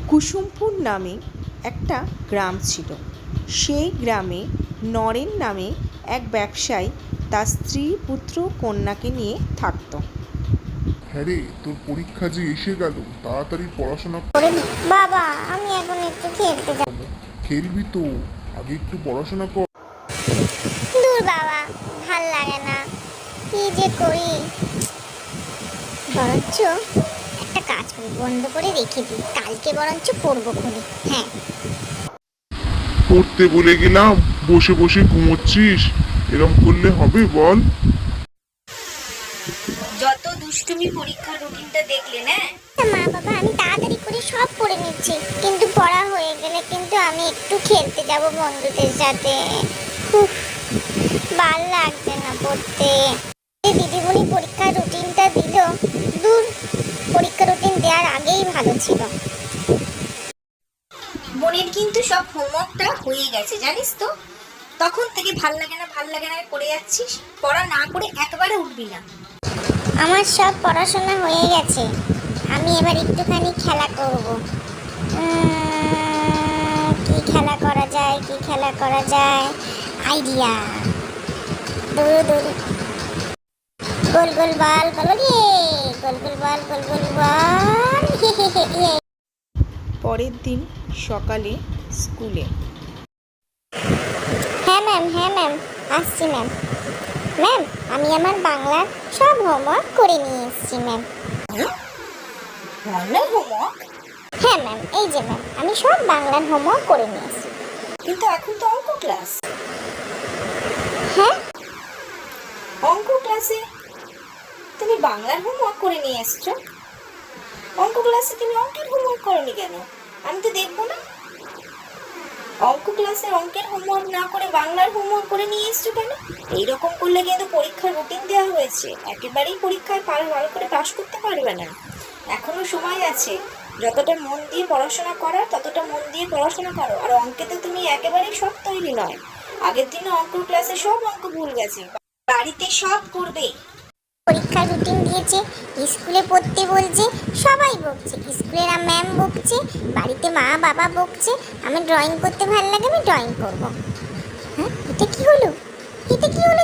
কুসুমপুর নামে একটা গ্রাম ছিল। সেই গ্রামে নরেন নামে এক ব্যবসায়ী তার স্ত্রী, পুত্র, কন্যাকে নিয়ে থাকত। হ্যাঁ রে, তোর পরীক্ষা যে এসে গেল, তাড়াতাড়ি পড়াশোনা ওরে বাবা, আমি এখন একটু খেলতে যাব। খেলবি তো, আগে একটু পড়াশোনা কর। দূর বাবা, ভাল লাগে না, কি যে করি। বরঞ্চ একটা কাজ করি, বন্ধ করে রেখে দিই, কালকে বরঞ্চ পড়বো খুলে। হ্যাঁ, পড়তে বলে গেলাম, বসে বসে ঘুমোচ্ছিস, এরম করলে হবে বল? যত দুষ্টুমি পরীক্ষার রুটিনটা দেখলে না। মা বাবা, আমি তাড়াতাড়ি করে সব পড়ে নিচ্ছি, কিন্তু পড়া হয়ে গেলে কিন্তু আমি একটু খেলতে যাব বন্ধুদের সাথে। উফ, ভাল লাগছে না পড়তে। দিদিমণি পরীক্ষার রুটিনটা দিল, দূর, পরীক্ষা রুটিন দেওয়ার আগেই ভালো ছিল। বোনের কিন্তু সব হোমওয়ার্কটা হয়ে গেছে, জানিস তো। তখন থেকে ভাল লাগে না করে যাচ্ছিস, পড়া না করে একবারে উঠবি না। আমার সব পড়াশোনা হয়ে গেছে, আমি এবার একটুখানি খেলা করব। কি খেলা করা যায়, আইডিয়া। দৌড়ো দৌড়ো, গোল গোল বল, গোল বল। পরের দিন সকালে স্কুলে। হ্যাঁ ম্যাম, আসছি ম্যাম। ম্যাম, আমি আমার বাংলার সব হোমওয়ার্ক করে নিয়ে এসেছি ম্যাম। বাংলা হোমওয়ার্ক? হ্যাঁ ম্যাম, এই যে ম্যাম, আমি সব বাংলার হোমওয়ার্ক করে নিয়ে এসেছি। কিন্তু এখন তো অঙ্ক ক্লাস। হ্যাঁ, অঙ্ক ক্লাসে তুমি বাংলার হোমওয়ার্ক করে নিয়ে এসছো? অঙ্ক ক্লাসে তুমি অঙ্কের হোমওয়ার্ক করনি কেন? আমি তো দেখবো না। অঙ্ক ক্লাসে অঙ্কের হোমওয়ার্ক না করে বাংলার হোমওয়ার্ক করে নিয়ে এসছো কেন? এইরকম করলে কিন্তু পরীক্ষার রুটিন দেওয়া হয়েছে, একেবারেই পরীক্ষায় ভালো করে পাশ করতে পারবে না। এখনো সময় আছে, যতটা মন দিয়ে পড়াশোনা করার ততটা মন দিয়ে পড়াশোনা করো। আর অঙ্কে তো তুমি একেবারেই সব তৈরি নয়। আগের দিনে অঙ্ক ক্লাসে সব অঙ্ক ভুল গেছে, বাড়িতে সব করবে। পরীক্ষার রুটিন দিয়েছে, স্কুলে পড়তে বলছে, সবাই বকছে, স্কুলের ম্যাম বকছে, বাড়িতে মা বাবা বকছে। আমি ড্রয়িং করতে ভালো লাগে, আমি ড্রয়িং করব। হ্যাঁ, এটা কি হলো,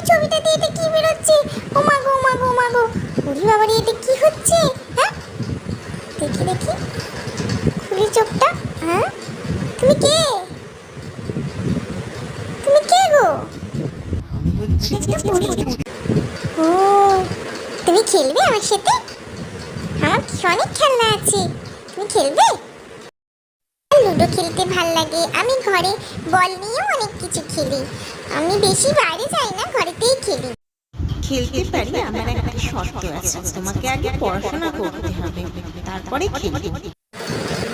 ছবিটাতে এটা কি বেরোচ্ছে? ও মা গো, উরি বাবারে, এটা কি হচ্ছে? হ্যাঁ, দেখি খুলি চোখটা। হ্যাঁ, তুমি কে গো? ও, তুমি খেলবে আমার সাথে? আমার অনেক খেলনা আছে, তুমি খেলবে? লুডো খেলতে ভাল লাগে, আমি ঘরে বল নিয়েও অনেক কিছু খেলি। আমি বেশি বাইরে যাই না, ঘরেতেই খেলি। খেলতে পারি, আমার একটা শর্ত আছে, তোমাকে আগে পড়াশোনা করতে হবে, তারপরে খেলবো।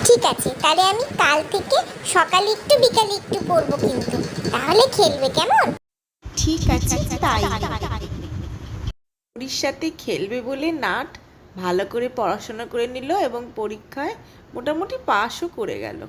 ঠিক আছে, তাহলে আমি কাল থেকে সকালে একটু বিকালে একটু পড়বো, কিন্তু তাহলে খেলবে, কেমন? ঠিক আছে, তাই। ওর সাথে খেলবে বলে নাট ভালো করে পড়াশোনা করে নিল এবং পরীক্ষায় মোটামুটি পাশও করে গেল।